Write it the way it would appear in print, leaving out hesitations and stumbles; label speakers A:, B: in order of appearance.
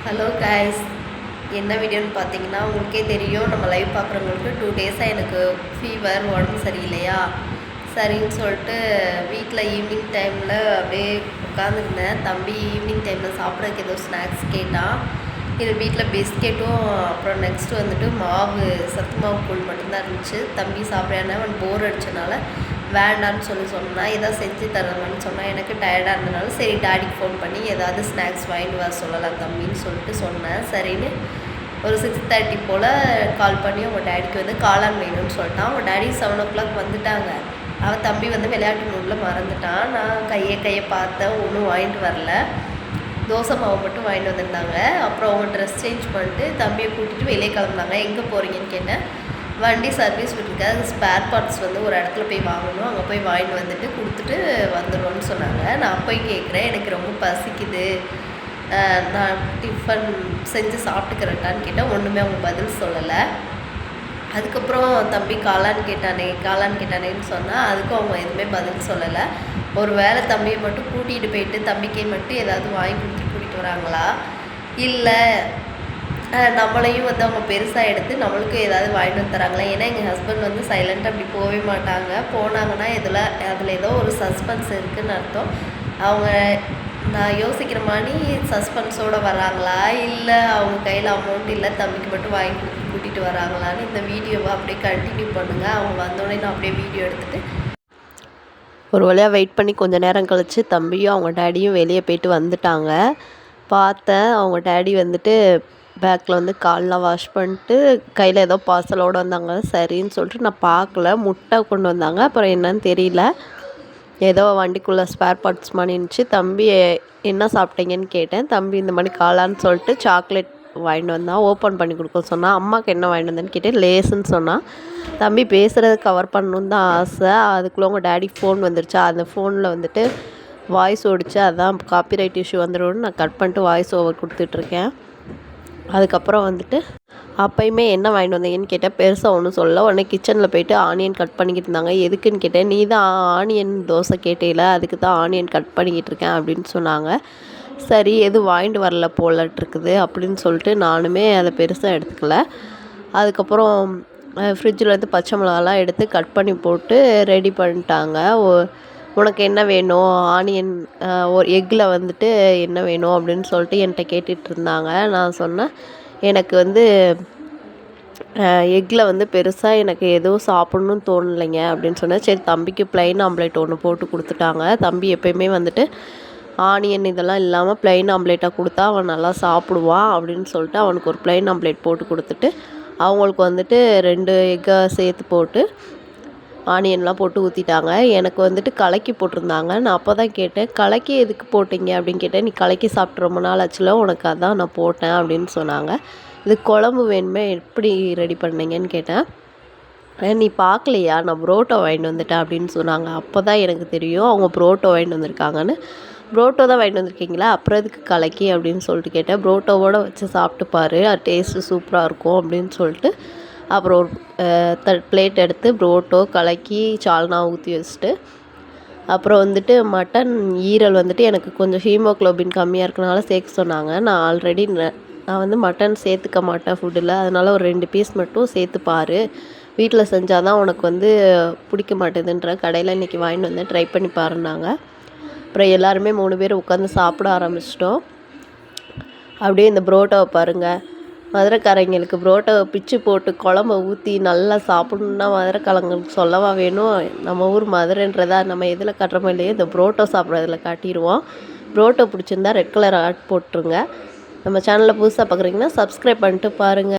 A: Hello guys, என்ன வீடியோன்னு பார்த்தீங்கன்னா உங்களுக்கே தெரியும். நம்ம லைவ் பார்க்குறவங்களுக்கு 2 டேஸாக எனக்கு ஃபீவர், உடம்பு சரியில்லையா. சரின்னு சொல்லிட்டு வீட்டில் ஈவினிங் டைமில் அப்படியே உட்காந்துருந்தேன். தம்பி ஈவினிங் டைமில் சாப்பிட்றதுக்கு ஏதோ ஸ்நாக்ஸ் கேட்டான். இது வீட்டில் பிஸ்கெட்டும் அப்புறம் நெக்ஸ்ட்டு வந்துட்டு மாவு, சத்து மாவு கூழ் மட்டும்தான் இருந்துச்சு. தம்பி சாப்பிட்றானே, அவன் போர் அடிச்சனால வேண்டான்னு சொன்னான். எதாவது செஞ்சு தரலான்னு சொன்னான். எனக்கு டயர்டாக இருந்தனால சரி டாடிக்கு ஃபோன் பண்ணி ஏதாவது ஸ்நாக்ஸ் வாங்கிட்டு வர சொல்லலாம் தம்பின்னு சொல்லிட்டு சொன்னேன். சரின்னு ஒரு 6:30 போல் கால் பண்ணி அவங்க டேடிக்கு வந்து காளான் வேணும்னு சொல்லிட்டான். அவங்க டேடி 7 o'clock வந்துட்டாங்க. அவன் தம்பி வந்து விளையாட்டு மூடில் மறந்துட்டான். நான் கையை பார்த்தேன், ஒன்றும் வாங்கிட்டு வரல. தோசை மாவு மட்டும் வாங்கிட்டு வந்திருந்தாங்க. அப்புறம் அவங்க ட்ரெஸ் சேஞ்ச் பண்ணிட்டு தம்பியை கூட்டிகிட்டு வெளியே கிளம்புனாங்க. எங்கே போகிறீங்கன்னு கேட்டேன். வண்டி சர்வீஸ் விட்டுருக்க, அது ஸ்பேர் பார்ட்ஸ் வந்து ஒரு இடத்துல போய் வாங்கணும், அங்கே போய் வாங்கிட்டு வந்துட்டு கொடுத்துட்டு வந்துடுவோன்னு சொன்னாங்க. நான் போய் கேட்குறேன், எனக்கு ரொம்ப பசிக்குது, நான் டிஃபன் செஞ்சு சாப்பிட்டுக்கிறேன்டான்னு கேட்டேன். ஒன்றுமே அவங்க பதில் சொல்லலை. அதுக்கப்புறம் தம்பி காளான்னு கேட்டானேன்னு சொன்னால் அதுக்கும் அவங்க எதுவுமே பதில் சொல்லலை. ஒரு வேளை தம்பியை மட்டும் கூட்டிகிட்டு போயிட்டு தம்பிக்கே மட்டும் ஏதாவது வாங்கி கூட்டிகிட்டு வராங்களா, இல்லை நம்மளையும் வந்து அவங்க பெருசாக எடுத்து நம்மளுக்கும் ஏதாவது வாங்கிட்டு வந்து தராங்களா. ஏன்னா எங்கள் ஹஸ்பண்ட் வந்து சைலண்ட்டாக அப்படி போகவே மாட்டாங்க. போனாங்கன்னா அதில் ஏதோ ஒரு சஸ்பென்ஸ் இருக்குதுன்னு அர்த்தம். அவங்க நான் யோசிக்கிற மாதிரி சஸ்பென்ஸோடு வராங்களா, இல்லை அவங்க கையில் அமௌண்ட் இல்லை தம்பிக்கு மட்டும் வாங்கி கூட்டிகிட்டு வராங்களான்னு இந்த வீடியோவை அப்படியே கண்டினியூ பண்ணுங்கள். அவங்க வந்தோடனே நான் அப்படியே வீடியோ எடுத்துகிட்டு ஒரு வழியாக வெயிட் பண்ணி கொஞ்சம் நேரம் கழித்து தம்பியும் அவங்க டேடியும் வெளியே போயிட்டு வந்துட்டாங்க. பார்த்தேன், அவங்க டேடி வந்துட்டு பேக்கில் வந்து கால்லாம் வாஷ் பண்ணிட்டு கையில் ஏதோ பார்சலோடு வந்தாங்க. சரின்னு சொல்லிட்டு நான் பார்க்கல. முட்டை கொண்டு வந்தாங்க. அப்புறம் என்னன்னு தெரியல, ஏதோ வண்டிக்குள்ளே ஸ்பேர் பார்ட்ஸ் மாதிரி இருந்துச்சு. தம்பி என்ன சாப்பிட்டீங்கன்னு கேட்டேன். தம்பி இந்த மாதிரி காளான்னு சொல்லிட்டு சாக்லேட் வாங்கிட்டு வந்தான். ஓப்பன் பண்ணி கொடுக்க சொன்னான். அம்மாவுக்கு என்ன வாங்கிட்டு வந்தேன்னு கேட்டேன். லேஸுன்னு சொன்னான். தம்பி பேசுகிறது கவர் பண்ணணுன்னு தான் ஆசை. அதுக்குள்ளே உங்கள் டேடி ஃபோன் வந்துருச்சா, அந்த ஃபோனில் வந்துட்டு வாய்ஸ் ஓடிச்சு. அதான் காப்பிரைட் இஷ்யூ வந்துடும்னு நான் கட் பண்ணிட்டு வாய்ஸ் ஓவர் கொடுத்துட்ருக்கேன். அதுக்கப்புறம் வந்துட்டு அப்போயுமே என்ன வாங்கிட்டு வந்தீங்கன்னு கேட்டேன். பெருசாக ஒன்றும் சொல்லலை. உடனே கிச்சனில் போய்ட்டு ஆனியன் கட் பண்ணிக்கிட்டு இருந்தாங்க. எதுக்குன்னு கேட்டேன். நீ தான் ஆனியன் தோசை கேட்டேல, அதுக்கு தான் ஆனியன் கட் பண்ணிக்கிட்டு இருக்கேன் அப்படின்னு சொன்னாங்க. சரி, எதுவும் வாங்கிட்டு வரல போலட்டுருக்குது அப்படின்னு சொல்லிட்டு நானுமே அதை பெருசாக எடுத்துக்கல. அதுக்கப்புறம் ஃப்ரிட்ஜில் பச்சை மிளகாலாம் எடுத்து கட் பண்ணி போட்டு ரெடி பண்ணிட்டாங்க. உனக்கு என்ன வேணும், ஆனியன் ஒரு எக்கில் வந்துட்டு என்ன வேணும் அப்படின்னு சொல்லிட்டு என்கிட்ட கேட்டுட்டு இருந்தாங்க. நான் சொன்னேன், எனக்கு வந்து எக்கில் வந்து பெருசாக எனக்கு எதுவும் சாப்பிட்ணுன்னு தோணலைங்க அப்படின்னு சொன்னேன். சரி, தம்பிக்கு ப்ளைன் ஆம்லேட் ஒன்று போட்டு கொடுத்துட்டாங்க. தம்பி எப்போயுமே வந்துட்டு ஆனியன் இதெல்லாம் இல்லாமல் ப்ளைன் ஆம்லேட்டாக கொடுத்தா அவன் நல்லா சாப்பிடுவான் அப்படின்னு சொல்லிட்டு அவனுக்கு ஒரு ப்ளைன் ஆம்லேட் போட்டு கொடுத்துட்டு அவங்களுக்கு வந்துட்டு 2 எக்கை சேர்த்து போட்டு ஆனியன்லாம் போட்டு ஊற்றிட்டாங்க. எனக்கு வந்துட்டு கலக்கி போட்டிருந்தாங்க. நான் அப்போ தான் கேட்டேன், கலக்கி எதுக்கு போட்டிங்க அப்படின்னு கேட்டேன். நீ கலக்கி சாப்பிட்டு ரொம்ப நாள் ஆச்சுல, உனக்கு அதான் நான் போட்டேன் அப்படின்னு சொன்னாங்க. இது குழம்பு வேணுமே, எப்படி ரெடி பண்ணீங்கன்னு கேட்டேன். நீ பார்க்கலையா, நான் புரோட்டோ வாங்கிட்டு வந்துட்டேன் அப்படின்னு சொன்னாங்க. அப்போ தான் எனக்கு தெரியும் அவங்க புரோட்டோ வாங்கிட்டு வந்திருக்காங்கன்னு. புரோட்டோ தான் வாங்கிட்டு வந்திருக்கீங்களா, அப்புறம் எதுக்கு கலக்கி அப்படின்னு சொல்லிட்டு கேட்டேன். புரோட்டோவோடு வச்சு சாப்பிட்டு பாரு, அது டேஸ்ட்டு சூப்பராக இருக்கும் அப்படின்னு சொல்லிட்டு அப்புறம் ஒரு பிளேட் எடுத்து புரோட்டோ கலக்கி சால்னா ஊற்றி வச்சுட்டு அப்புறம் வந்துட்டு மட்டன் ஈரல் வந்துட்டு எனக்கு கொஞ்சம் ஹீமோக்ளோபின் கம்மியாக இருக்கனால சேர்க்க சொன்னாங்க. நான் வந்து மட்டன் சேர்த்துக்க மாட்டேன் ஃபுட்டில், அதனால் ஒரு 2 பீஸ் மட்டும் சேர்த்து பாரு, வீட்டில் செஞ்சால் தான் உனக்கு வந்து பிடிக்க மாட்டேதுன்ற, கடையில் இன்றைக்கி வாங்கிட்டு வந்தேன், ட்ரை பண்ணி பாருன்னாங்க. அப்புறம் எல்லாருமே 3 பேர் உட்காந்து சாப்பிட ஆரம்பிச்சிட்டோம். அப்படியே இந்த புரோட்டாவை பாருங்கள். மதுரைக்காரங்களுக்கு புரோட்டாவை பிச்சு போட்டு குழம்ப ஊற்றி நல்லா சாப்பிட்ணுன்னா மதுரைக்காரங்களுக்கு சொல்லவா வேணும். நம்ம ஊர் மதுரைன்றதா நம்ம எதில் காட்டுறோமோ இல்லையோ இந்த புரோட்டோ சாப்பிட்றதுல காட்டிடுவோம். புரோட்டோ பிடிச்சிருந்தா ரெட் கலர் ஆட் போட்டுருங்க. நம்ம சேனலில் புதுசாக பார்க்குறீங்கன்னா சப்ஸ்கிரைப் பண்ணிட்டு பாருங்கள்.